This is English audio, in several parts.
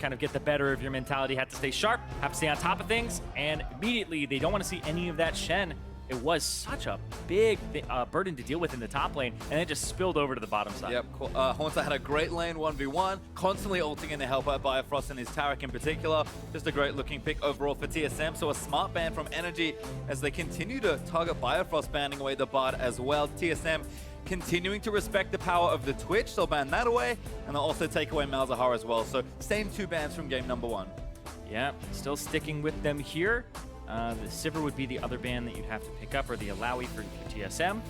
kind of get the better of your mentality, have to stay sharp, have to stay on top of things, and immediately they don't want to see any of that Shen. It was such a big burden to deal with in the top lane, and it just spilled over to the bottom side. Yep, Haunter had a great lane 1v1, constantly ulting in to help out Bifrost and his Taric in particular. Just a great looking pick overall for TSM, so a smart ban from NRG as they continue to target Bifrost, banning away the Bard as well. TSM continuing to respect the power of the Twitch, they'll ban that away, and they'll also take away Malzahar as well. So same 2 bans from game number 1. Yeah, still sticking with them here. The Sivir would be the other ban that you'd have to pick up, or the Alawi for TSM.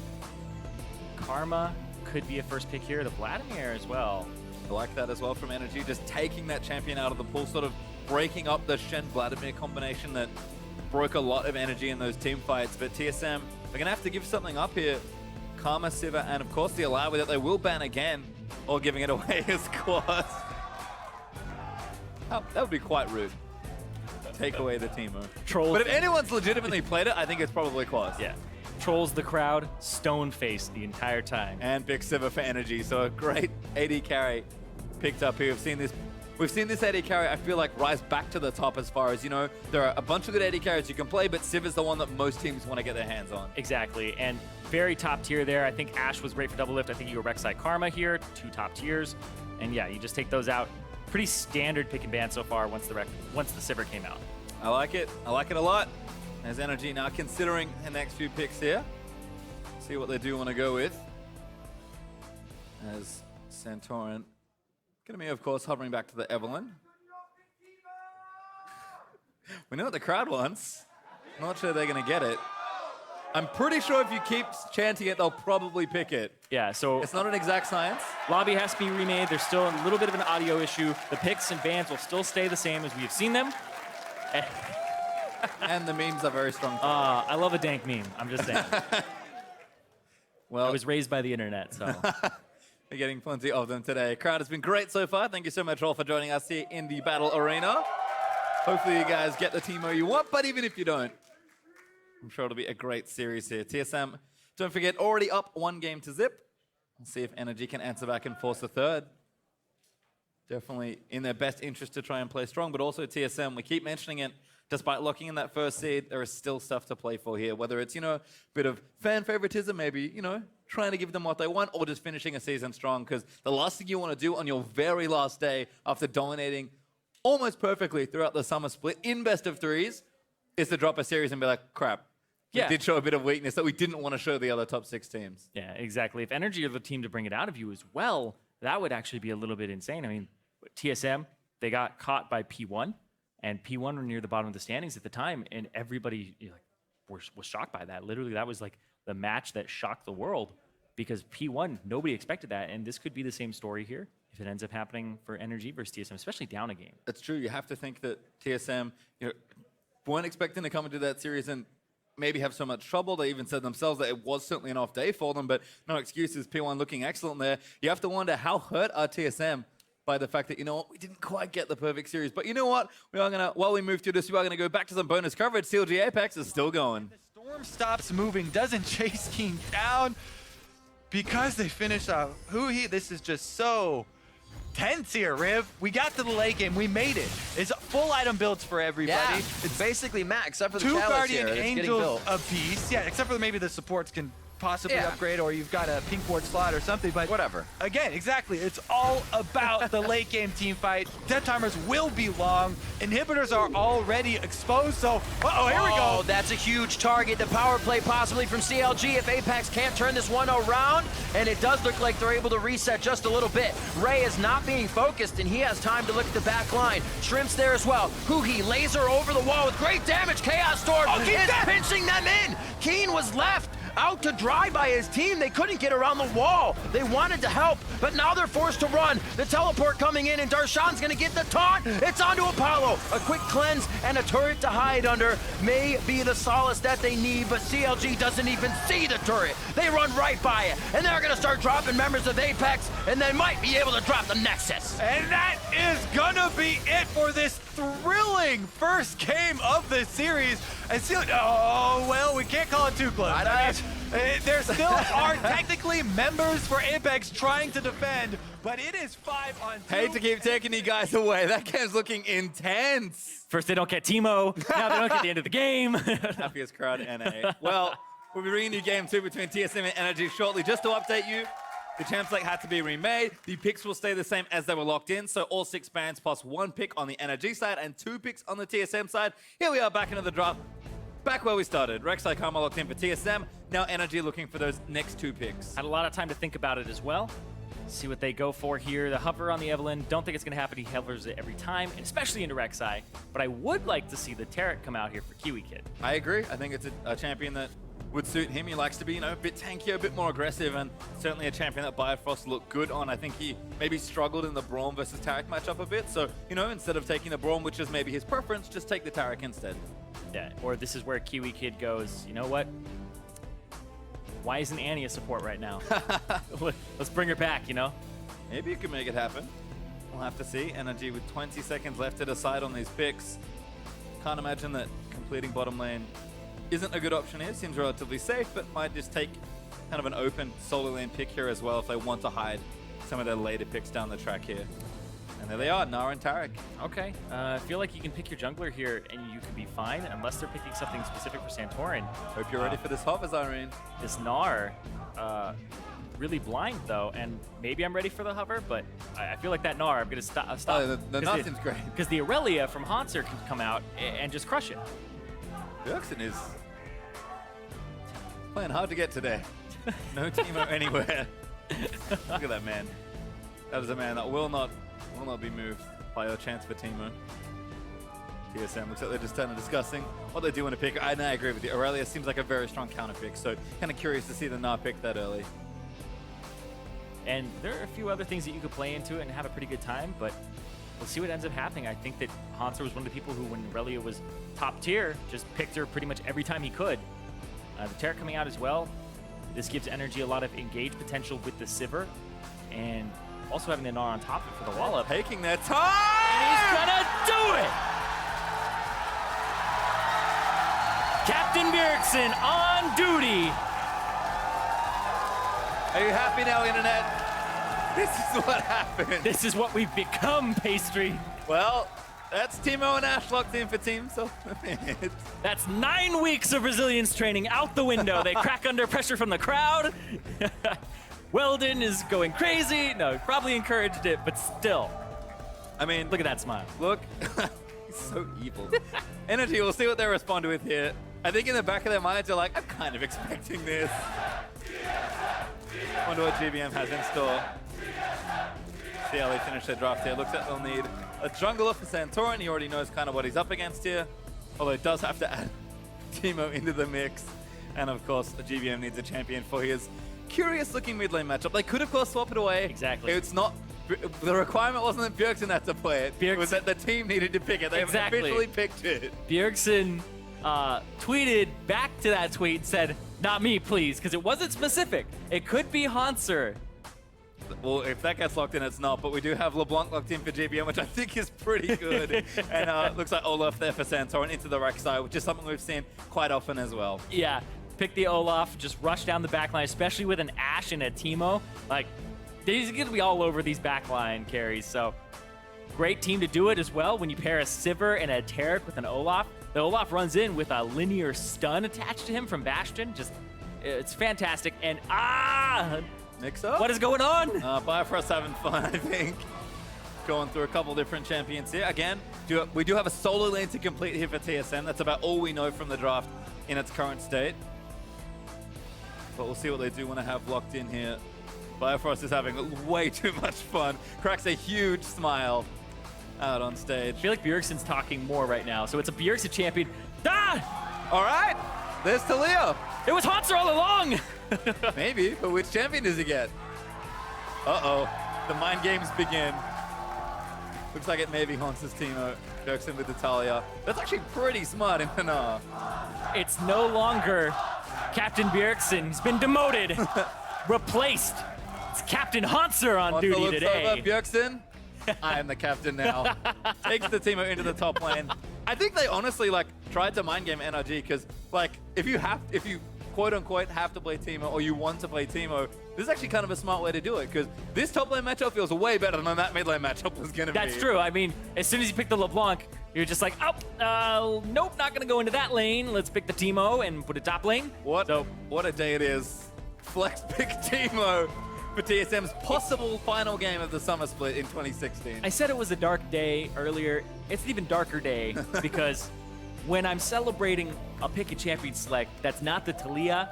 Karma could be a first pick here. The Vladimir as well. I like that as well from NRG, just taking that champion out of the pool, sort of breaking up the Shen-Vladimir combination that broke a lot of energy in those team fights. But TSM, they're going to have to give something up here. Karma, Sivir, and of course the Alawi that they will ban again, or giving it away as Quas. Oh, that would be quite rude. Take away the Teemo. Trolls. But if anyone's legitimately played it, I think it's probably Quas. Yeah. Trolls the crowd, stone-faced the entire time. And big Sivir for energy, so a great AD carry picked up here. We've seen this AD carry, I feel like, rise back to the top as far as, you know, there are a bunch of good AD carries you can play, but Sivir's the one that most teams want to get their hands on. Exactly, and very top tier there. I think Ashe was great for double lift. I think you go Rek'Sai Karma here, 2 top tiers. And yeah, you just take those out. Pretty standard pick and ban so far once the Sivir came out. I like it a lot. As NRG now considering the next few picks here. See what they do want to go with. As Santorin, gonna be, of course, hovering back to the Evelyn. We know what the crowd wants. Not sure they're gonna get it. I'm pretty sure if you keep chanting it, they'll probably pick it. Yeah, so it's not an exact science. Lobby has to be remade. There's still a little bit of an audio issue. The picks and bans will still stay the same as we have seen them. And the memes are very strong. I love a dank meme. I'm just saying. Well, I was raised by the internet, so. We're getting plenty of them today. Crowd has been great so far. Thank you so much all for joining us here in the Battle Arena. Hopefully you guys get the Teemo you want, but even if you don't, I'm sure it'll be a great series here. TSM, don't forget, already up 1 game to zip. We'll see if NRG can answer back and force a third. Definitely in their best interest to try and play strong, but also TSM, we keep mentioning it, despite locking in that first seed, there is still stuff to play for here. Whether it's, you know, a bit of fan favoritism, maybe, you know, trying to give them what they want, or just finishing a season strong, because the last thing you want to do on your very last day after dominating almost perfectly throughout the summer split in best of 3s is to drop a series and be like, crap. Yeah. We did show a bit of weakness that we didn't want to show the other top 6 teams. Yeah, exactly. If NRG are the team to bring it out of you as well, that would actually be a little bit insane. I mean, TSM, they got caught by P1, and P1 were near the bottom of the standings at the time, and everybody was shocked by that. Literally, that was like the match that shocked the world, because P1, nobody expected that, and this could be the same story here if it ends up happening for NRG versus TSM, especially down a game. That's true. You have to think that TSM, you know, weren't expecting to come into that series and maybe have so much trouble. They even said themselves that it was certainly an off day for them, but no excuses. P1 looking excellent there. You have to wonder how hurt are TSM by the fact that, you know what, we didn't quite get the perfect series. But you know what? We are going to, while we move through this, we are going to go back to some bonus coverage. CLG Apex is still going. The storm stops moving, doesn't chase King down because they finish off Huhi. This is just so tense here, Riv. We got to the late game. We made it. It's full item builds for everybody. Yeah, it's basically max, except for the 2 Chalice Guardian here, Angels apiece. Yeah, except for maybe the supports can possibly upgrade, or you've got a pink ward slot or something, but whatever. Again, exactly. It's all about the late game team fight. Death timers will be long. Inhibitors are already exposed, so here we go. Oh, that's a huge target. The power play possibly from CLG if Apex can't turn this one around, and it does look like they're able to reset just a little bit. Ray is not being focused, and he has time to look at the back line. Shrimp's there as well. Huhi laser over the wall with great damage. Chaos Storm is pinching them in. Keen was left out to dry by his team. They couldn't get around the wall. They wanted to help, but now they're forced to run. The teleport coming in, and Darshan's gonna get the taunt. It's onto Apollo. A quick cleanse and a turret to hide under may be the solace that they need, but CLG doesn't even see the turret. They run right by it, and they're gonna start dropping members of Apex, and they might be able to drop the Nexus. And that is gonna be it for this thrilling first game of the series. And CLG, oh, well, we can't call it too close. There still are technically members for Apex trying to defend, but it is 5 on 2. Hate to keep taking you guys away. That game's looking intense. First they don't get Teemo, now they don't get the end of the game. Happiest crowd NA. Well, we'll be bringing you game 2 between TSM and NRG shortly. Just to update you, the champ select had to be remade. The picks will stay the same as they were locked in, so all 6 bans plus 1 pick on the NRG side and 2 picks on the TSM side. Here we are back into the draft. Back where we started. Rek'Sai Karma locked in for TSM. Now NRG looking for those next 2 picks. Had a lot of time to think about it as well. See what they go for here. The hover on the Evelyn. Don't think it's going to happen. He hovers it every time, and especially into Rek'Sai. But I would like to see the Taric come out here for Kiwi Kid. I agree. I think it's a champion that would suit him. He likes to be, a bit tankier, a bit more aggressive, and certainly a champion that Bifrost looked good on. I think he maybe struggled in the Braum versus Taric matchup a bit. So, instead of taking the Braum, which is maybe his preference, just take the Taric instead. Yeah, or this is where Kiwi Kid goes, you know what? Why isn't Annie a support right now? Let's bring her back, Maybe you can make it happen. We'll have to see. NRG with 20 seconds left to decide on these picks. Can't imagine that completing bottom lane isn't a good option here. Seems relatively safe, but might just take kind of an open solo lane pick here as well if they want to hide some of their later picks down the track here. And there they are, Nara and Taric. Okay, I feel like you can pick your jungler here and you can be fine, unless they're picking something specific for Santorin. Hope you're ready for this hover, Zyrene. This Gnar, really blind though, and maybe I'm ready for the hover, but I feel like that Gnar, I'm gonna stop. Oh, the Gnar seems great. Because the Aurelia from Hanser can come out and just crush it. Bjergsen is playing hard to get today. No Teemo anywhere. Look at that man. That is a man that will not be moved by your chance for Teemo. TSM looks like they're just kind of discussing what they do want to pick. I agree with you. Aurelia seems like a very strong counter pick, so kind of curious to see the Gnar pick that early. And there are a few other things that you could play into it and have a pretty good time, but we'll see what ends up happening. I think that Hanser was one of the people who, when Aurelia was top tier, just picked her pretty much every time he could. The Taric coming out as well. This gives NRG a lot of engage potential with the Sivir, and also having the Gnar on top of it for the wallop. Taking their time! And he's gonna do it! Captain Bjergsen on duty! Are you happy now, Internet? This is what happened. This is what we've become, Pastry. Well, that's Teemo and Ash locked in for Team SoloMid. That's 9 weeks of resilience training out the window. They crack under pressure from the crowd. Weldon is going crazy. No, he probably encouraged it, but still. I mean, Look at that smile. look. He's so evil. Energy, we'll see what they respond with here. I think in the back of their minds, they're like, I'm kind of expecting this. Wonder what GBM has in store. See how they finish their draft here. Looks like they'll need a jungler for Santorin. He already knows kind of what he's up against here. Although it does have to add Teemo into the mix. And of course, the GBM needs a champion for his curious looking mid lane matchup. They could of course swap it away. Exactly. It's not, the requirement wasn't that Bjergsen had to play it. It was that the team needed to pick it. They officially picked it. Bjergsen tweeted back to that tweet and said, not me, please, because it wasn't specific. It could be Hanser. Well, if that gets locked in, it's not. But we do have LeBlanc locked in for GBM, which I think is pretty good. And looks like Olaf there for Santorin into the Rek'Sai, which is something we've seen quite often as well. Yeah, pick the Olaf, just rush down the backline, especially with an Ashe and a Teemo. Like, he's going to be all over these backline carries. So, great team to do it as well. When you pair a Sivir and a Taric with an Olaf, the Olaf runs in with a linear stun attached to him from Bastion. Just, it's fantastic. And Mix up? what is going on? Bifrost having fun, I think. Going through a couple different champions here. Again, we do have a solo lane to complete here for TSM. That's about all we know from the draft in its current state. But we'll see what they do want to have locked in here. Bifrost is having way too much fun. Cracks a huge smile out on stage. I feel like Bjergsen's talking more right now. So it's a Bjergsen champion. All right, there's Talia. It was Hanser all along! Maybe, but which champion does he get? Uh-oh, the mind games begin. Looks like it may be Hanser's Teemo. Bjergsen with the Talia. That's actually pretty smart in Gnar. It's no longer Captain Bjergsen. He's been demoted. Replaced. It's Captain Hanser on duty today. Bjergsen, I am the captain now. Takes the Teemo into the top lane. I think they honestly tried to mind game NRG because if you quote-unquote have to play Teemo or you want to play Teemo, this is actually kind of a smart way to do it because this top lane matchup feels way better than that mid lane matchup was going to be. That's true. I mean, as soon as you pick the LeBlanc, you're just like, oh, nope, not going to go into that lane. Let's pick the Teemo and put it top lane. What a day it is. Flex pick Teemo for TSM's possible final game of the summer split in 2016. I said it was a dark day earlier. It's an even darker day because when I'm celebrating a pick a champion select that's not the Talia,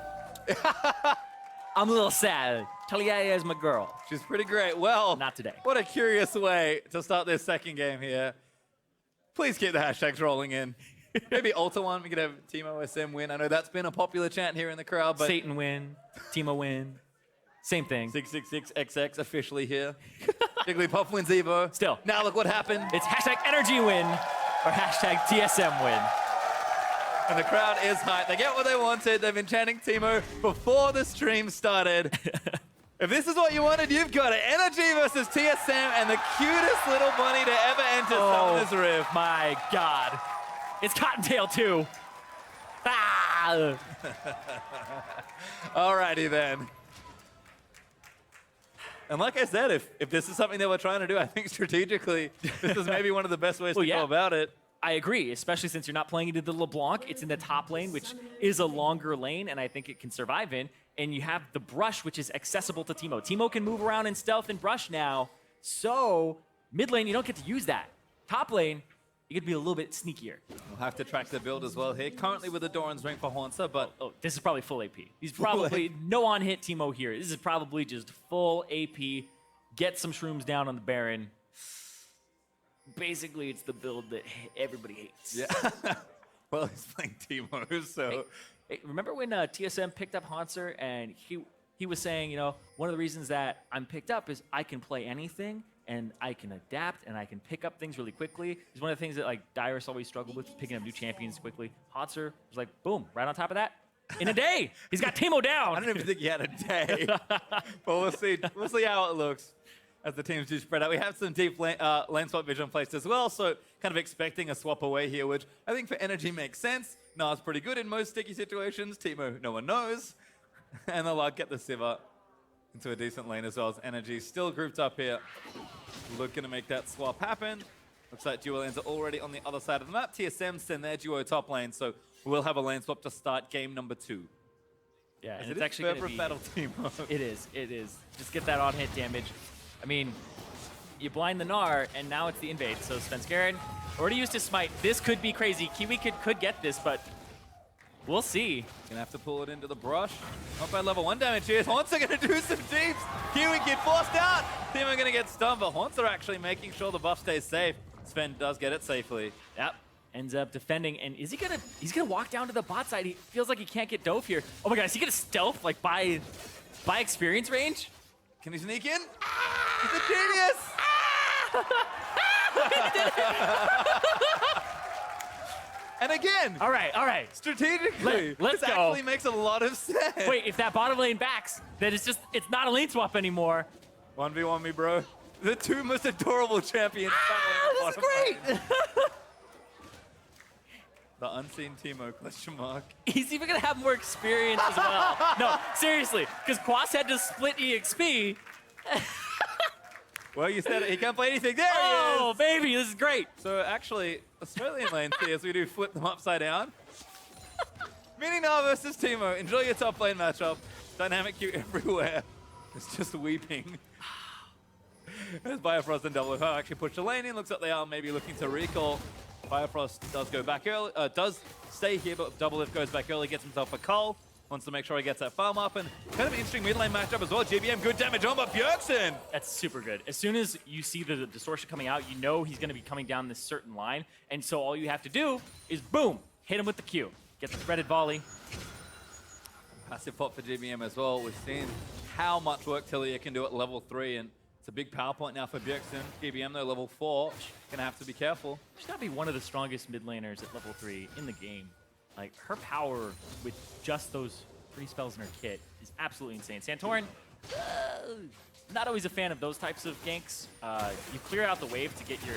I'm a little sad. Talia is my girl. She's pretty great. Well, Not today. What a curious way to start this second game here. Please keep the hashtags rolling in. Maybe Ulta one, we could have Teemo SM win. I know that's been a popular chant here in the crowd, but Satan win, Teemo win, same thing. 666XX officially here. Jigglypuff wins Evo. Still. Now look what happened. It's hashtag NRG win or hashtag TSM win. And the crowd is hyped. They get what they wanted. They've been chanting Teemo before the stream started. If this is what you wanted, you've got it. NRG versus TSM and the cutest little bunny to ever enter Summoner's Rift. My God. It's Cottontail too. Ah! Alrighty then. And like I said, if this is something that we're trying to do, I think strategically, this is maybe one of the best ways to go about it. I agree, especially since you're not playing into the LeBlanc. It's in the top lane, which is a longer lane, and I think it can survive in. And you have the brush, which is accessible to Teemo. Teemo can move around in stealth and brush now. So mid lane, you don't get to use that. Top lane, you get to be a little bit sneakier. We'll have to track the build as well here. Currently with the Doran's ring for Haunter, but Oh, this is probably full AP. He's probably no on-hit Teemo here. This is probably just full AP. Get some shrooms down on the Baron. Basically, it's the build that everybody hates. yeah. Well, he's playing Teemo, so Hey, remember when TSM picked up Haunter and he was saying, you know, one of the reasons that I'm picked up is I can play anything and I can adapt and I can pick up things really quickly. It's one of the things that like Dyrus always struggled with, picking up new champions quickly. Haunter was like, boom, right on top of that. In a day, he's got Teemo down. I don't even think he had a day. But we'll see. We'll see how it looks as the teams do spread out. We have some deep lane swap vision placed as well, so kind of expecting a swap away here, which I think for NRG makes sense. Na's pretty good in most sticky situations. Teemo, no one knows. And they'll get the Sivir into a decent lane as well as NRG still grouped up here. Looking to make that swap happen. Looks like duo lanes are already on the other side of the map. TSM send their duo top lane, so we'll have a lane swap to start game number 2. Yeah, and It it's is actually going to be... battle Teemo. It is. Just get that on-hit damage. I mean, you blind the Gnar, and now it's the invade. So Svenskeren already used his smite. This could be crazy. Kiwi could get this, but we'll see. Gonna have to pull it into the brush. Not by level 1 damage here. Haunter gonna do some deeps. Kiwi Kid forced out. Teemo gonna get stunned, but Haunter actually making sure the buff stays safe. Sven does get it safely. Yep. Ends up defending, and he's gonna walk down to the bot side. He feels like he can't get Dove here. Oh my God, is he gonna stealth like by experience range? Can he sneak in? He's a genius! And again, All right. strategically, Let's this go. actually makes a lot of sense. Wait, if that bottom lane backs, then it's not a lane swap anymore. 1v1 me, bro. The two most adorable champions. This is great. The unseen Teemo, question mark. He's even gonna have more experience as well. No, seriously, because Quas had to split EXP. Well, you said it. He can't play anything. There he Oh, is. baby, this is great. So actually, Australian lane as we do flip them upside down. Mini Na versus Teemo. Enjoy your top lane matchup. Dynamic Q everywhere. It's just weeping. As Biofrost and Double actually push the lane in. Looks like they are maybe looking to recall. Biofrost does go back early, does stay here, but Doublelift goes back early, gets himself a cull. Wants to make sure he gets that farm up, and kind of an interesting mid lane matchup as well. GBM, good damage on by Bjergsen. That's super good. As soon as you see the distortion coming out, you know he's going to be coming down this certain line, and so all you have to do is boom, hit him with the Q. Get the threaded volley. Passive pot for GBM as well. We've seen how much work Tillia can do at level 3, and it's a big power point now for Bjergsen. GBM though, level 4, gonna have to be careful. She's got to be one of the strongest mid laners at level 3 in the game. Like, her power with just those 3 spells in her kit is absolutely insane. Santorin, not always a fan of those types of ganks. You clear out the wave to get your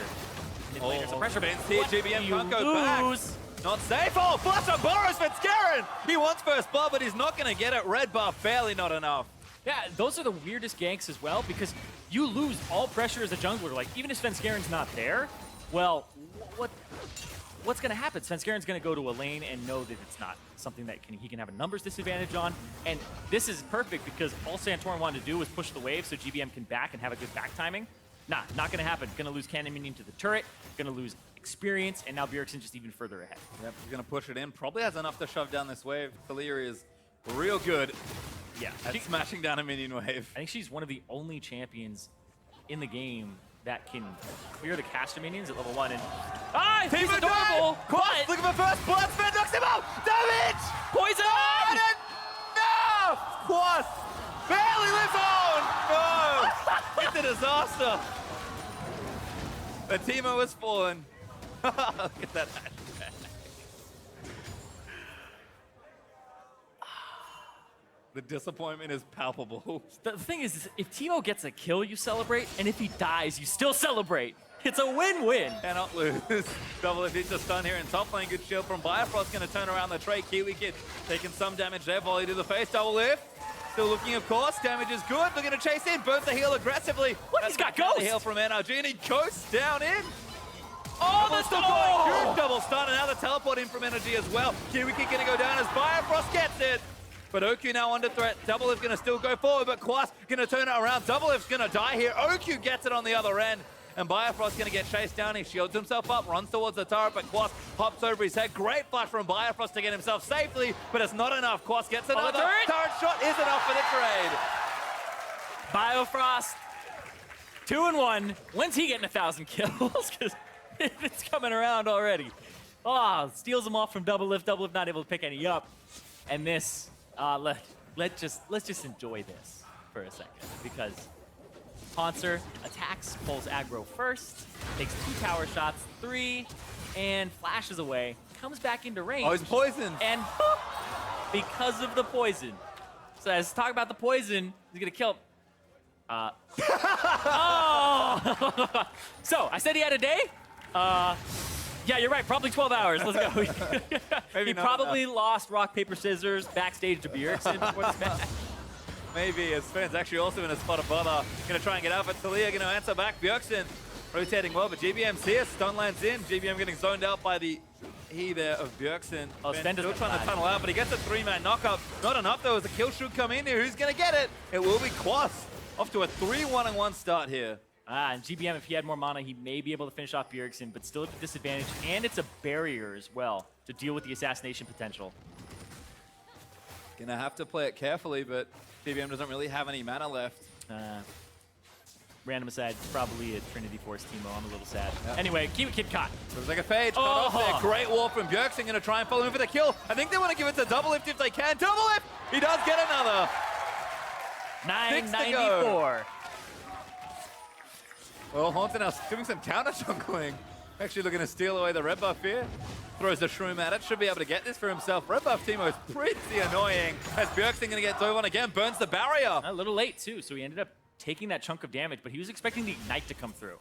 mid laners some pressure. Here, GBM can't go back. Not safe. Oh, flash on Boros Fitzgerald. He wants first blood, but he's not going to get it. Red buff, barely not enough. Yeah, those are the weirdest ganks as well, because you lose all pressure as a jungler. Like, even if Svenskaren's not there, well, what's going to happen? Svenskaren's going to go to a lane and know that it's not something that he can have a numbers disadvantage on. And this is perfect because all Santorin wanted to do was push the wave so GBM can back and have a good back timing. Nah, not going to happen. Going to lose cannon minion to the turret, going to lose experience, and now Bjergsen just even further ahead. Yep, he's going to push it in. Probably has enough to shove down this wave. Talia is real good at smashing down a minion wave. I think she's one of the only champions in the game that can clear the caster minions at level 1. And he's adorable! Quas looking for first blood. Sven knocks him out! Damage! Poison! No! Quas barely lives on! No! It's a disaster. The Teemo has fallen. Look at that hashtag. The disappointment is palpable. The thing is, if Teemo gets a kill, you celebrate, and if he dies, you still celebrate. It's a win-win. Cannot lose. Double if hits a stun here in top lane. Good shield from Bifrost. Going to turn around the tray. Kiwi Kid taking some damage there. Volley to the face. Double lift. Still looking, of course. Damage is good. Looking to chase in. Burns the heal aggressively. What? He's got Ghost. The heal from NRG, and he ghosts down in. Oh, that's the Good double stun, and now the teleport in from NRG as well. Kiwi Kid going to go down as Bifrost gets it. But OQ now under threat. Double Lift's going to still go forward, but Quas going to turn it around. Double Lift's going to die here. OQ gets it on the other end. And Bifrost's going to get chased down. He shields himself up, runs towards the turret, but Quas hops over his head. Great flash from Bifrost to get himself safely, but it's not enough. Quas gets another. Turret shot is enough for the trade. Biofrost, 2-1. When's he getting 1,000 kills? Because it's coming around already. Oh, steals him off from Double Lift. Double Lift not able to pick any up. And this, let's just enjoy this for a second, because Poncer attacks, pulls aggro first, takes 2 tower shots, 3, and flashes away, comes back into range. Oh, he's poisoned. And boop, because of the poison. So let's talk about the poison. He's gonna kill him. Oh! So I said he had a day. Yeah, you're right. Probably 12 hours. Let's go. He probably lost rock, paper, scissors backstage to Bjergsen before this match. Maybe, as Sven's actually also in a spot of bother. Going to try and get out, but Talia going to answer back. Bjergsen rotating well, but GBM's here. Stun lands in. GBM getting zoned out by the E there of Bjergsen. Oh, Sven still trying to tunnel out, but he gets a 3-man knockup. Not enough, though, as the kill should come in here. Who's going to get it? It will be Quas. Off to a 3-1-1 start here. And GBM, if he had more mana, he may be able to finish off Bjergsen, but still at a disadvantage. And it's a barrier as well to deal with the assassination potential. Gonna have to play it carefully, but GBM doesn't really have any mana left. Random aside, probably a Trinity Force Teemo. I'm a little sad. Yep. Anyway, Kiwi Kid caught. Looks like a fade. Cut off there. Great wall from Bjergsen. Gonna try and follow him for the kill. I think they want to give it to Double Lift if they can. Double Lift! He does get another. 994. Well, Haunted now doing some counter jungling. Actually looking to steal away the red buff here. Throws the shroom at it. Should be able to get this for himself. Red buff Teemo is pretty annoying. As Bjergsen going to get dove on again. Burns the barrier. A little late, too, so he ended up taking that chunk of damage, but he was expecting the Ignite to come through.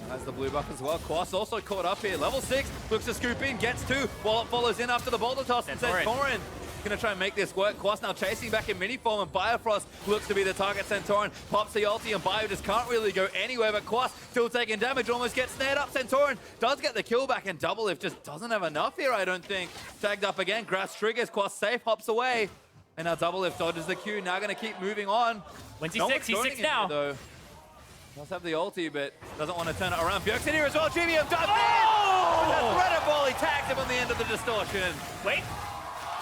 Has the blue buff as well. Quas also caught up here. Level 6. Looks to scoop in. Gets 2. While it follows in after the boulder toss. And Santorin going to try and make this work. Quas now chasing back in mini form, and Bifrost looks to be the target. Santorin pops the ulti, and Bio just can't really go anywhere, but Quas still taking damage, almost gets snared up. Santorin does get the kill back, and Double Lift just doesn't have enough here, I don't think. Tagged up again, grabs triggers, Quas safe, hops away, and now Double Lift dodges the Q, now going to keep moving on. When's he 6? He's 6 now. Though. Does have the ulti, but doesn't want to turn it around. Bjergsen here as well, GBM does Oh! Threaded ball, he tagged him on the end of the distortion. Wait.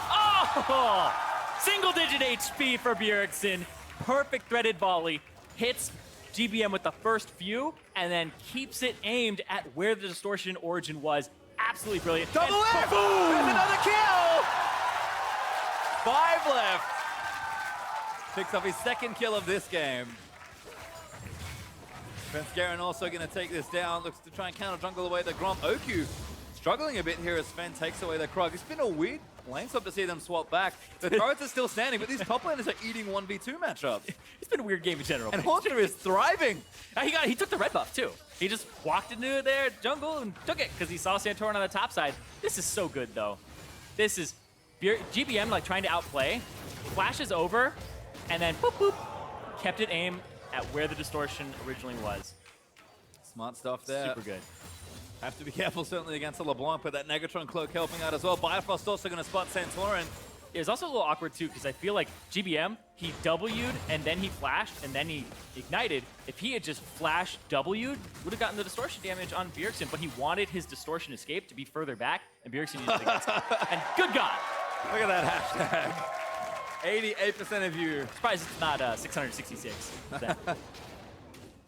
Oh! Single-digit HP for Bjergsen. Perfect threaded volley. Hits GBM with the first few, and then keeps it aimed at where the distortion origin was. Absolutely brilliant. Double F! There's another kill! 5 left. Picks up his second kill of this game. Svenskeren also going to take this down. Looks to try and counter jungle away the Grom. OQ struggling a bit here as Sven takes away the Krog. It's been a weird lane swap to see them swap back. The turrets are still standing, but these top laners are eating 1v2 matchups. It's been a weird game in general. And Haunter is thriving. He took the red buff too. He just walked into their jungle and took it because he saw Santorin on the top side. This is so good though. This is GBM like trying to outplay, flashes over, and then boop boop, kept it aimed at where the distortion originally was. Smart stuff there. Super good. Have to be careful certainly against the LeBlanc, but that Negatron cloak helping out as well. Bifrost also going to spot Santorin. It was also a little awkward too because I feel like GBM, he W'd and then he flashed and then he ignited. If he had just flashed W'd, would have gotten the distortion damage on Bjergsen, but he wanted his distortion escape to be further back, and Bjergsen used it against him. And good God! Look at that hashtag. 88% of you. Surprised it's not 666.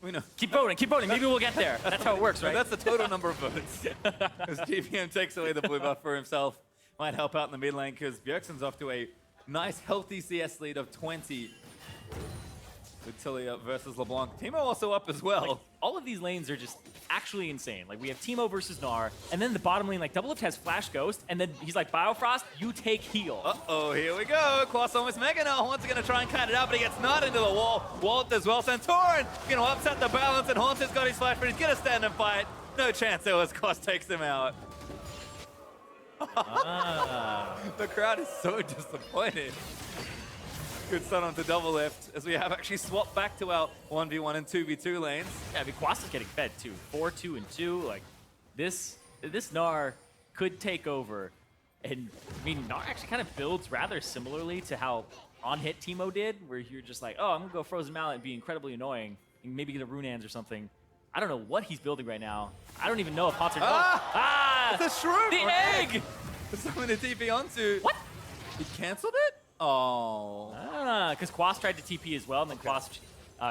We know. Keep voting. Maybe we'll get there. That's how it works, right? That's the total number of votes. As GBM takes away the blue buff for himself. Might help out in the mid lane because Bjergsen's off to a nice, healthy CS lead of 20 with Tilia versus LeBlanc. Teemo also up as well. Like, all of these lanes are just actually insane. Like, we have Teemo versus Gnar, and then the bottom lane, like, Doublelift has Flash Ghost, and then he's like, Biofrost, you take heal. Uh-oh, here we go. Quas almost Mega now. Haunter's going to try and cut it out, but he gets not into the wall. Walt as well. Santorin going to upset the balance, and Haunter's got his flash, but he's going to stand and fight. No chance though as Quas takes him out. The crowd is so disappointed. Good stun onto Doublelift as we have actually swapped back to our 1v1 and 2v2 lanes. Yeah, I mean, Quas is getting fed too. 4, 2, and 2. Like, this Gnar could take over. And, I mean, Gnar actually kind of builds rather similarly to how on-hit Teemo did, where you're just like, oh, I'm going to go Frozen Mallet and be incredibly annoying, and maybe get a Runeans or something. I don't know what he's building right now. I don't even know if Haunter knows. It's a shroom! The egg! There's something to TP onto. What? He canceled it? Oh. Because Quas tried to TP as well, and then Quas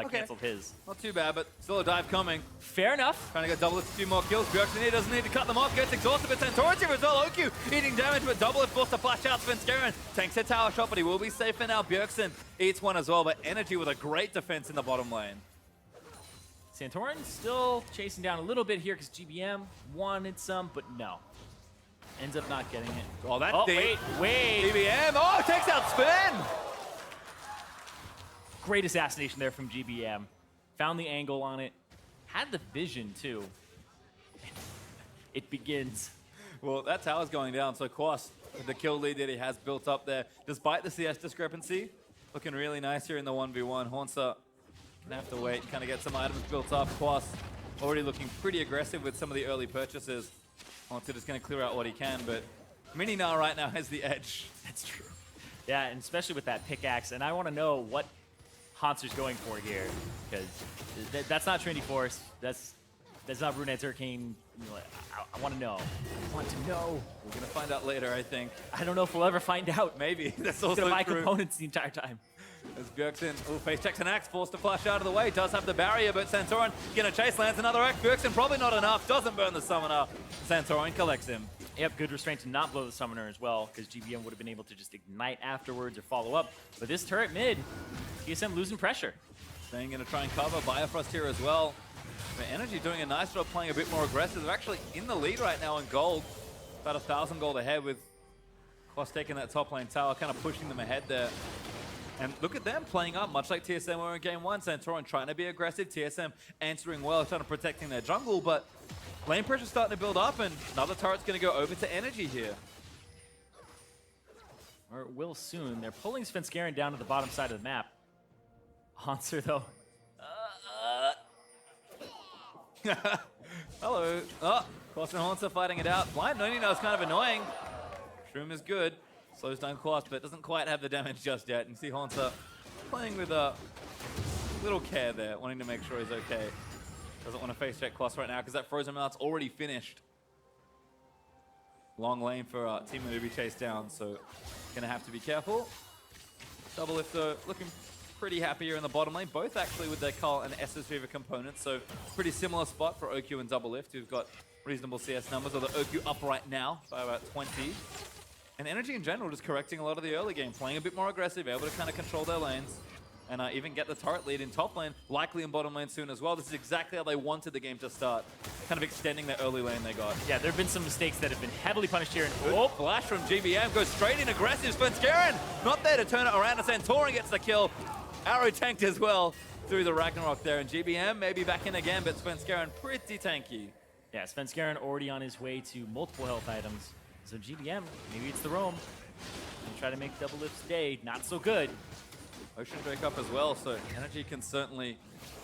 canceled his. Not too bad, but still a dive coming. Fair enough. Trying to get Doublelift a few more kills. Bjergsen here doesn't need to cut them off. Gets exhausted, but Santorin's here as well. OQ eating damage, but Doublelift forced to flash out. Svenskeren tanks a tower shot, but he will be safe for now. Bjergsen eats one as well, but NRG with a great defense in the bottom lane. Santorin still chasing down a little bit here because GBM wanted some, but no. Ends up not getting it. Oh, that's deep. Wait. GBM, oh, takes out Spin! Great assassination there from GBM. Found the angle on it. Had the vision, too. It begins. Well, that tower's going down, so Quas, the kill lead that he has built up there, despite the CS discrepancy, looking really nice here in the 1v1. Haunter gonna have to wait, kind of get some items built up. Quas already looking pretty aggressive with some of the early purchases. Haunter just gonna clear out what he can, but Mini Gnar right now has the edge. That's true. Yeah, and especially with that pickaxe, and I want to know what Haunter's going for here, because that's not Trinity Force. That's not Runettes Arcane. I want to know. I want to know. We're gonna find out later, I think. I don't know if we'll ever find out. Maybe. That's He's also gonna buy true. components the entire time. As Bjergsen, face checks an axe, forced to flash out of the way. Does have the barrier, but Santorin gonna chase, lands another axe. Bjergsen probably not enough, doesn't burn the summoner. Santorin collects him. Yep, good restraint to not blow the summoner as well, because GBM would have been able to just ignite afterwards or follow up. But this turret mid, TSM losing pressure. Staying gonna try and cover Bifrost here as well. But NRG doing a nice job playing a bit more aggressive. They're actually in the lead right now in gold. About 1,000 gold ahead with Quas taking that top lane tower, kind of pushing them ahead there. And look at them playing up, much like TSM were in game one. Santorin trying to be aggressive, TSM answering well, trying to protecting their jungle, but lane pressure's starting to build up, and another turret's going to go over to NRG here. Or it will soon. They're pulling Svenskeren down to the bottom side of the map. Haunter, though. Hello. Oh, Quas and Haunter fighting it out. Blind Noni now is kind of annoying. Shroom is good. Slows down Quas, but doesn't quite have the damage just yet. And you see Haunter playing with a little care there, wanting to make sure he's okay. Doesn't want to face check Quas right now because that Frozen Mallet's already finished. Long lane for Teemo to be chased down, so gonna have to be careful. Doublelift though, looking pretty happy here in the bottom lane, both actually with their Cull and SS Reaver components, so pretty similar spot for OQ and Doublelift, who've got reasonable CS numbers, although OQ up right now by about 20. And NRG in general just correcting a lot of the early game, playing a bit more aggressive, able to kind of control their lanes. and even get the turret lead in top lane, likely in bottom lane soon as well. This is exactly how they wanted the game to start, kind of extending the early lane they got. Yeah, there have been some mistakes that have been heavily punished here. And Oh, flash from GBM, goes straight in aggressive. Svenskeren not there to turn it around, and Santorin gets the kill. Arrow tanked as well through the Ragnarok there, and GBM maybe back in again, but Svenskeren pretty tanky. yeah, Svenskeren already on his way to multiple health items. So GBM, maybe it's the roam. And try to make Double Lift's day not so good. Ocean Drake up as well, so NRG can certainly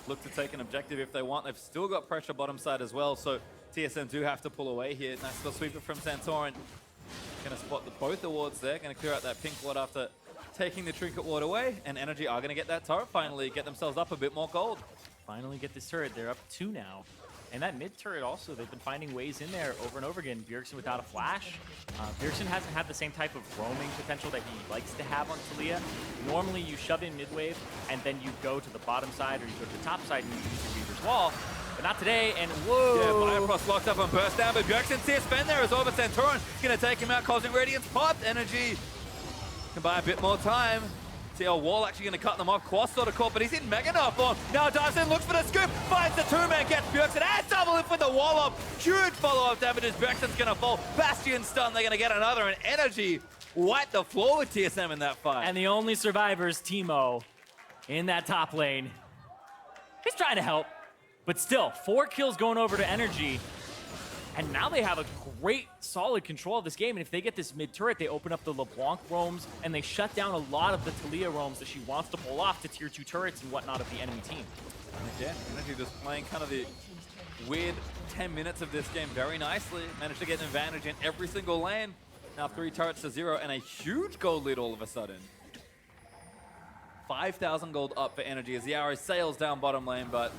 look to take an objective if they want. They've still got pressure bottom side as well, so TSM do have to pull away here. Nice little sweeper from Santorin. Gonna spot both the wards there, gonna clear out that pink ward after taking the Trinket ward away, and NRG are gonna get that turret finally, get themselves up a bit more gold. Finally get this turret. They're up 2 now. And that mid turret also, they've been finding ways in there over and over again. Bjergsen without a flash. Bjergsen hasn't had the same type of roaming potential that he likes to have on Taliyah. Normally you shove in mid wave and then you go to the bottom side or you go to the top side and you use your Weaver's Wall. But not today, and whoa! Yeah, Bifrost locked up on burst down, but Bjergsen TSM there as well, but Santorin is gonna take him out. Cosmic Radiance popped. NRG can buy a bit more time. TL Wall actually going to cut them off. Quas sort of caught, but he's in Mega Knife form. Now dives in, looks for the scoop, finds the two-man, gets Bjergsen, and double it with the wall up. Huge follow-up damages. Bjergsen's going to fall. Bastion stun, they're going to get another, and NRG wipe the floor with TSM in that fight. And the only survivors, Teemo, in that top lane. He's trying to help, but still, 4 kills going over to NRG. And now they have a great, solid control of this game. And if they get this mid turret, they open up the LeBlanc roams and they shut down a lot of the Taliyah roams that she wants to pull off to tier 2 turrets and whatnot of the enemy team. Again, NRG just playing kind of the weird 10 minutes of this game very nicely. Managed to get an advantage in every single lane. Now 3 turrets to 0 and a huge gold lead all of a sudden. 5,000 gold up for NRG as the arrow sails down bottom lane, but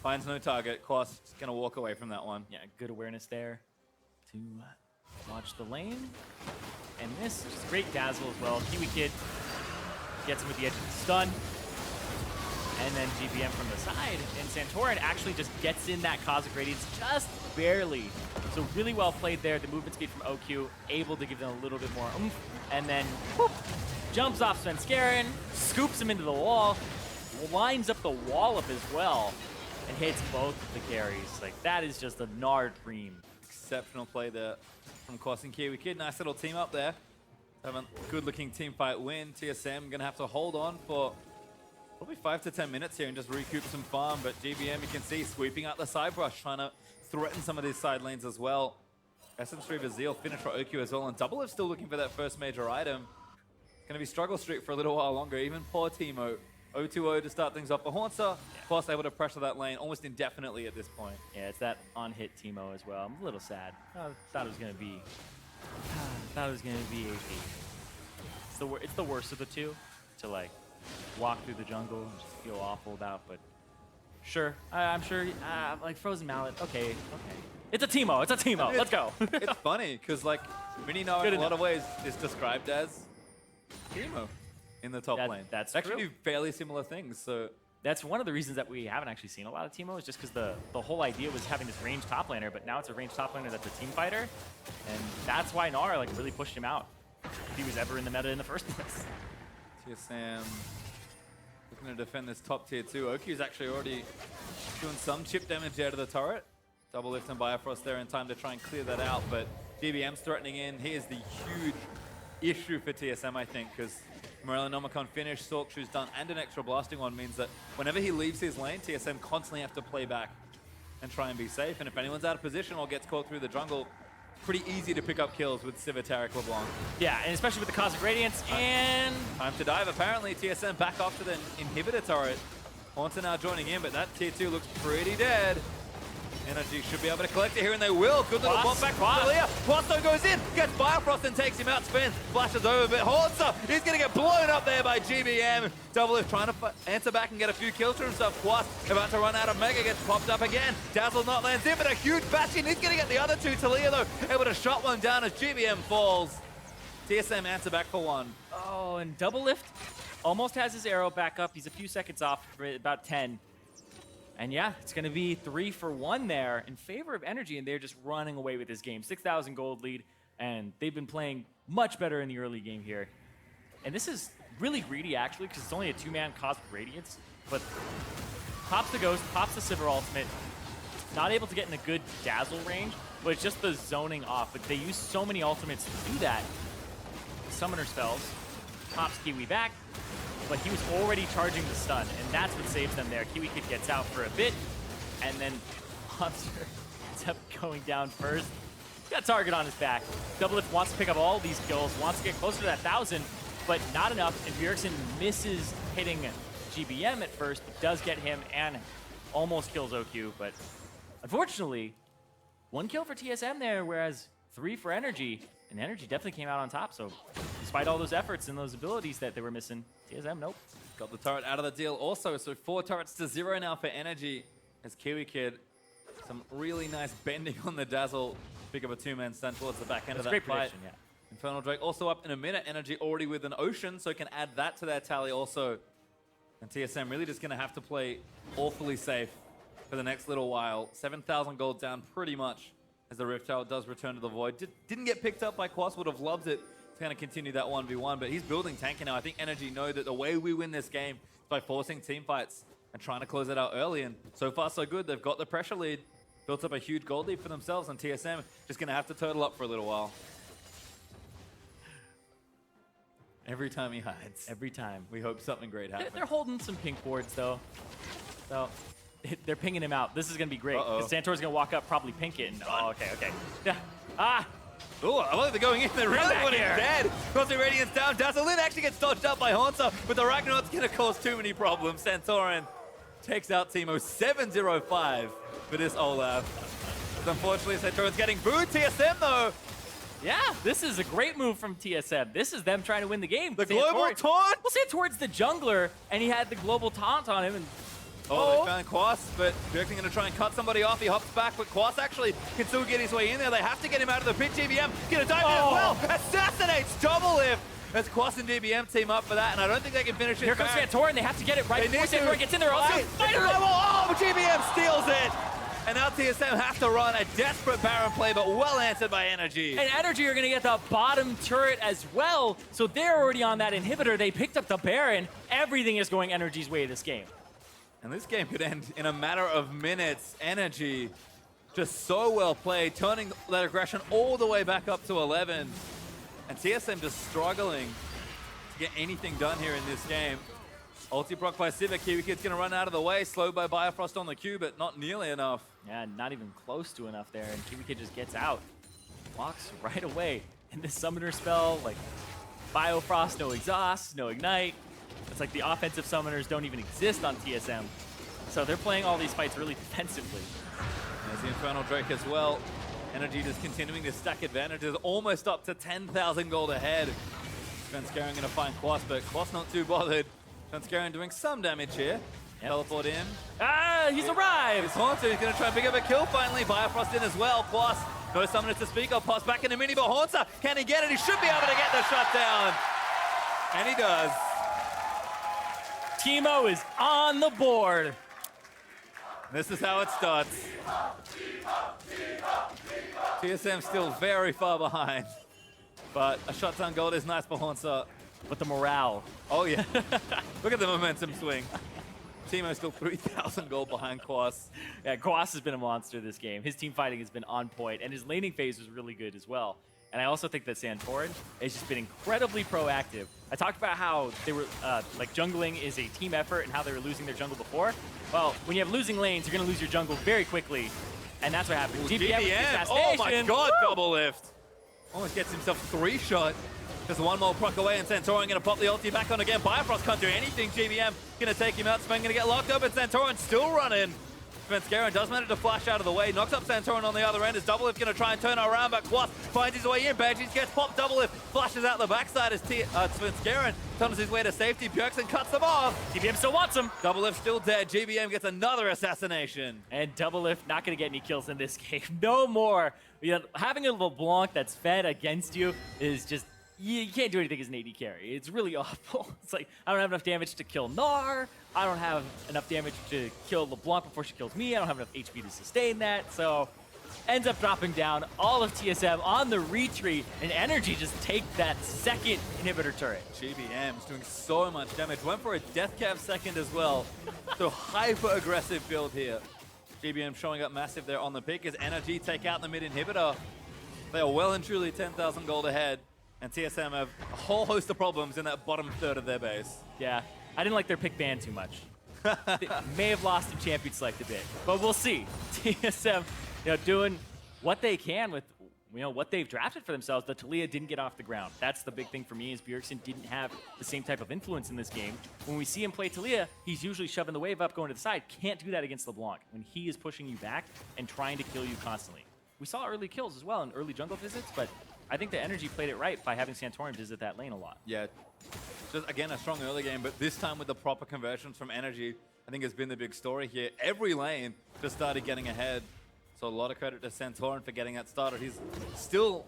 finds no target. Quas is going to walk away from that one. Yeah, good awareness there to watch the lane. And this is great dazzle as well. Kiwi Kid gets him with the edge of the stun. And then GBM from the side. And Santorin actually just gets in that Cosmic Radiance just barely. So really well played there. The movement speed from OQ, able to give them a little bit more oomph. And then whoop, jumps off Svenskeren, scoops him into the wall, lines up the wall up as well, and hits both of the carries. Like, that is just a Nard Ream. Exceptional play there from Quas and Kiwi Kid. Nice little team up there. Have a good-looking team fight win. TSM going to have to hold on for probably 5 to 10 minutes here and just recoup some farm. But GBM, you can see, sweeping out the side brush, trying to threaten some of these side lanes as well. Essence Reaver Zeal finished for OQ as well. And Double Lift still looking for that first major item. It's going to be struggle streak for a little while longer. Even poor Teemo. 0-2-0 to start things off for Haunter. Quas able to pressure that lane almost indefinitely at this point. Yeah, it's that on-hit Teemo as well. I'm a little sad. I thought it was going to be... thought it was going to be AP. It's the worst of the two to, like, walk through the jungle and just feel awful about, but sure. I'm sure, like, Frozen Mallet, okay. It's a Teemo, let's go. It's funny, because, like, Minino in a lot of ways is described as Teemo in the top lane. That's they actually true. do fairly similar things, so... That's one of the reasons that we haven't actually seen a lot of Teemo, is just because the whole idea was having this ranged top laner, but now it's a ranged top laner that's a team fighter, and that's why Gnar, like, really pushed him out if he was ever in the meta in the first place. TSM looking to defend this top tier 2. Oki's actually already doing some chip damage out of the turret. Double Lift and Bifrost there in time to try and clear that out, but GBM's threatening in. He is the huge issue for TSM, I think, because Morellonomicon finished, Stalk Shoe's done, and an extra blasting one means that whenever he leaves his lane, TSM constantly have to play back and try and be safe. And if anyone's out of position or gets caught through the jungle, pretty easy to pick up kills with Civitarek LeBlanc. Yeah, and especially with the Cosmic Radiance, and... Time to dive, apparently. TSM back off to the inhibitor turret. Haunter now joining in, but that tier 2 looks pretty dead. NRG should be able to collect it here, and they will. Good little bump back from Taliyah. Quasto goes in, gets Bifrost and takes him out. Spin, flashes over, but Haunter, he's going to get blown up there by GBM. Double Lift trying to answer back and get a few kills for himself. Quas about to run out of Mega, gets popped up again. Dazzle not lands in, but a huge Bastion. He's going to get the other two. Taliyah, though, able to shot one down as GBM falls. TSM answer back for one. Oh, and Double Lift almost has his arrow back up. He's a few seconds off, for about 10. And yeah, it's going to be 3 for 1 there in favor of NRG, and they're just running away with this game. 6,000 gold lead, and they've been playing much better in the early game here. And this is really greedy, actually, because it's only a 2-man cost Radiance. But pops the Ghost, pops the Sivir ultimate. Not able to get in a good dazzle range, but it's just the zoning off. But they use so many ultimates to do that. Summoner spells, pops Kiwi back, but he was already charging the stun, and that's what saves them there. Kiwi Kid gets out for a bit, and then Monster ends up going down first. He's got Target on his back. Doublelift wants to pick up all these kills, wants to get closer to that 1,000, but not enough, and Bjergsen misses hitting GBM at first, but does get him and almost kills OQ, but unfortunately, 1 kill for TSM there, whereas 3 for NRG, and NRG definitely came out on top, so despite all those efforts and those abilities that they were missing, TSM, nope. Got the turret out of the deal also, so 4 turrets to 0 now for NRG as Kiwi Kid. Some really nice bending on the dazzle. Pick up a 2-man stun towards the back end of that Great fight. prediction, yeah. Infernal Drake also up in a minute. NRG already with an Ocean, so can add that to their tally also. And TSM really just going to have to play awfully safe for the next little while. 7,000 gold down pretty much as the Rift Tower does return to the Void. Didn't get picked up by Quas, would have loved it to kind of continue that 1v1, but he's building tanking now. I think NRG know that the way we win this game is by forcing team fights and trying to close it out early, and so far so good. They've got the pressure lead, built up a huge gold lead for themselves, and TSM just going to have to turtle up for a little while. Every time he hides. Every time. We hope something great happens. They're holding some pink boards, though. So they're pinging him out. This is going to be great. Santor's going to walk up, probably pink it. And, oh, okay, okay. Yeah. Ah! Oh, I love they're going in. They're really back putting here. dead. Cosmic Radiance down. Dazzlin actually gets dodged up by Haunter, but the Ragnarok's going to cause too many problems. Santorin takes out Teemo 7-0-5 for this Olaf. Unfortunately, Santorin's getting booed. TSM, though. Yeah, this is a great move from TSM. This is them trying to win the game. The global taunt? Well, Santorin's the jungler, and he had the global taunt on him. And Oh, they found Quas, but Bjergsen going to try and cut somebody off. He hops back, but Quas actually can still get his way in there. They have to get him out of the pit. GBM going to dive in as well. Assassinates Doublelift as Quas and GBM team up for that, and I don't think they can finish it. here comes Santorin. They have to get it right before Santorin gets in there. Also, Oh, GBM steals it. And now TSM has to run a desperate Baron play, but well answered by NRG. And NRG are going to get the bottom turret as well. So they're already on that inhibitor. They picked up the Baron. Everything is going NRG's way this game. And this game could end in a matter of minutes. NRG just so well played, turning that aggression all the way back up to 11. And TSM just struggling to get anything done here in this game. Ulti proc by Sivir. Kiwi Kid's going to run out of the way, slowed by Biofrost on the Q, but not nearly enough. Yeah, not even close to enough there. And Kiwi Kid just gets out. Walks right away. And this summoner spell, like Biofrost, no exhaust, no ignite. It's like the offensive summoners don't even exist on TSM. So they're playing all these fights really defensively. There's the Infernal Drake as well. NRG just continuing to stack advantages, almost up to 10,000 gold ahead. Svenskeren going to find Quas, but Quas not too bothered. Svenskeren doing some damage here. Yep. Teleport in. Ah, he's arrived! It's Haunter, he's going to try and pick up a kill finally. Biofrost in as well. Quas, no summoner to speak of. Pass back in the mini, but Haunter, can he get it? He should be able to get the shutdown. And he does. Teemo is on the board. This is how it starts. TSM still very far behind, but a shutdown gold is nice for Haunter. But the morale. Oh yeah, look at the momentum swing. Teemo still 3,000 gold behind Quas. Yeah, Quas has been a monster this game. His team fighting has been on point, and his laning phase was really good as well. And I also think that Santorin has just been incredibly proactive. I talked about how they were, like jungling is a team effort and how they were losing their jungle before. Well, when you have losing lanes, you're going to lose your jungle very quickly. And that's what happened. GBM, oh my god, double lift. Almost gets himself 3-shot. Just one more proc away, and Santorin going to pop the ulti back on again. Biofrost can't do anything. GBM going to take him out. Sven going to get locked up, and Santorin still running. Svenskeren does manage to flash out of the way, knocks up Santorin on the other end as Doublelift going to try and turn around, but Quas finds his way in. Badges gets popped, Doublelift flashes out the backside as Svenskeren tunnels his way to safety. Bjergsen cuts him off. GBM still wants him. Doublelift still dead. GBM gets another assassination. And Doublelift not going to get any kills in this game. No more. You know, having a LeBlanc that's fed against you is just, you can't do anything as an AD carry. It's really awful. It's like, I don't have enough damage to kill Gnar. I don't have enough damage to kill LeBlanc before she kills me. I don't have enough HP to sustain that. So ends up dropping down. All of TSM on the retreat, and NRG just take that second inhibitor turret. GBM's doing so much damage. Went for a death cap second as well. So hyper-aggressive build here. GBM showing up massive there on the pick as NRG take out the mid inhibitor. They are well and truly 10,000 gold ahead, and TSM have a whole host of problems in that bottom third of their base. Yeah, I didn't like their pick ban too much. They may have lost in champion select a bit, but we'll see. TSM, doing what they can with what they've drafted for themselves. The Taliyah didn't get off the ground. That's the big thing for me is Bjergsen didn't have the same type of influence in this game. When we see him play Taliyah, he's usually shoving the wave up, going to the side. Can't do that against LeBlanc when he is pushing you back and trying to kill you constantly. We saw early kills as well in early jungle visits, but I think the NRG played it right by having Santorin visit that lane a lot. Yeah, just again a strong early game, but this time with the proper conversions from NRG, I think has been the big story here. Every lane just started getting ahead. So a lot of credit to Santorin for getting that started. He's still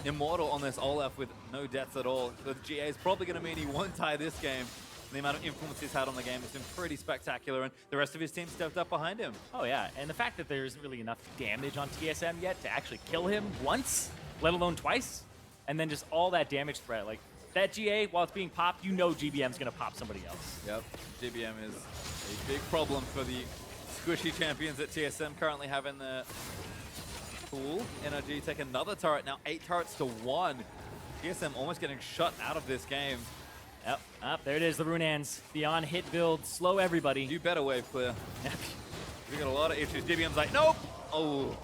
immortal on this Olaf with no deaths at all. The GA is probably going to mean he won't tie this game. The amount of influence he's had on the game has been pretty spectacular, and the rest of his team stepped up behind him. Oh yeah, and the fact that there isn't really enough damage on TSM yet to actually kill him once, let alone twice, and then just all that damage threat. Like, that GA, while it's being popped, GBM's going to pop somebody else. Yep, GBM is a big problem for the squishy champions that TSM currently have in the pool. NRG take another turret, now 8 turrets to 1. TSM almost getting shut out of this game. Yep, there it is, the Runans. The on-hit build, slow everybody. You better wave clear. We got a lot of issues. GBM's like, nope! Oh,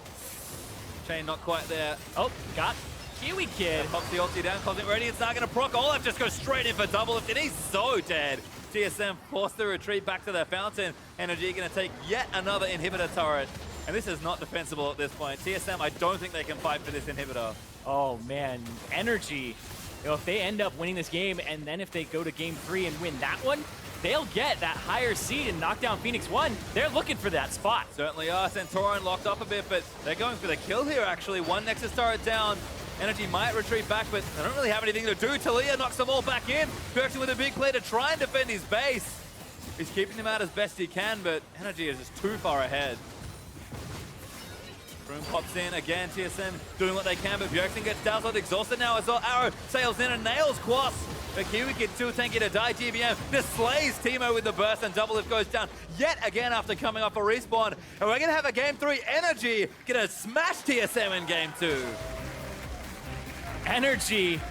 chain not quite there. Oh, got Kiwi Kid. Pops the ulti down, Cosmic Radiance not gonna proc. Olaf just goes straight in for double lift, and he's so dead. TSM forced the retreat back to their fountain. NRG gonna take yet another inhibitor turret. And this is not defensible at this point. TSM, I don't think they can fight for this inhibitor. Oh man, NRG. If they end up winning this game, and then if they go to game 3 and win that one, they'll get that higher seed and knock down Phoenix 1. They're looking for that spot. Certainly are. Santorin locked up a bit, but they're going for the kill here, actually. One Nexus turret down. NRG might retreat back, but they don't really have anything to do. Taliyah knocks them all back in. Bjergsen with a big play to try and defend his base. He's keeping them out as best he can, but NRG is just too far ahead. Room pops in again. TSM doing what they can, but Bjergsen gets dazzled, exhausted now as well. Arrow sails in and nails Quas. But Kiwi Kid too tanky to die. GBM just slays Teemo with the burst, and double lift goes down yet again after coming off a respawn. And we're gonna have a game 3. NRG gonna smash TSM in game 2. NRG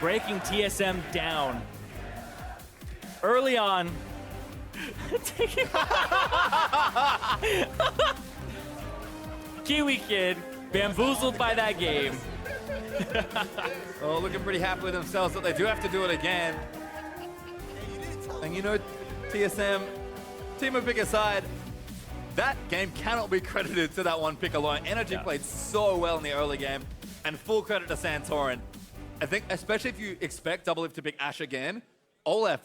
breaking TSM down early on. Kiwi Kid bamboozled by that game. Oh, looking pretty happy with themselves, but they do have to do it again. And TSM, team of big aside, that game cannot be credited to that one pick alone. NRG played so well in the early game, and full credit to Santorin. I think, especially if you expect Double Lift to pick Ashe again, Olaf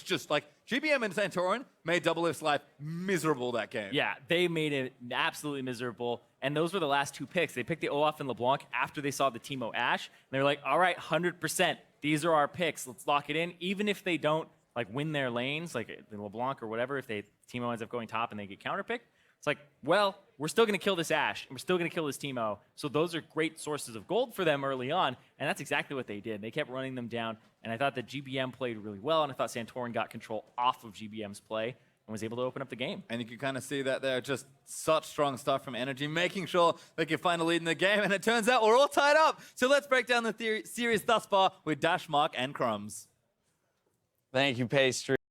just like GBM and Santorin made Double Lift's life miserable that game. Yeah, they made it absolutely miserable. And those were the last 2 picks. They picked the Olaf and LeBlanc after they saw the Teemo Ashe. And they were like, all right, 100%. These are our picks. Let's lock it in. Even if they don't win their lanes, like the LeBlanc or whatever, if Teemo ends up going top and they get counterpicked, it's like, well, we're still going to kill this Ashe, and we're still going to kill this Teemo. So those are great sources of gold for them early on, and that's exactly what they did. They kept running them down, and I thought that GBM played really well, and I thought Santorin got control off of GBM's play and was able to open up the game. And you can kind of see that there, just such strong stuff from NRG, making sure they can find a lead in the game, and it turns out we're all tied up. So let's break down the series thus far with Dash, Mark, and Crumbs. Thank you, Pastry.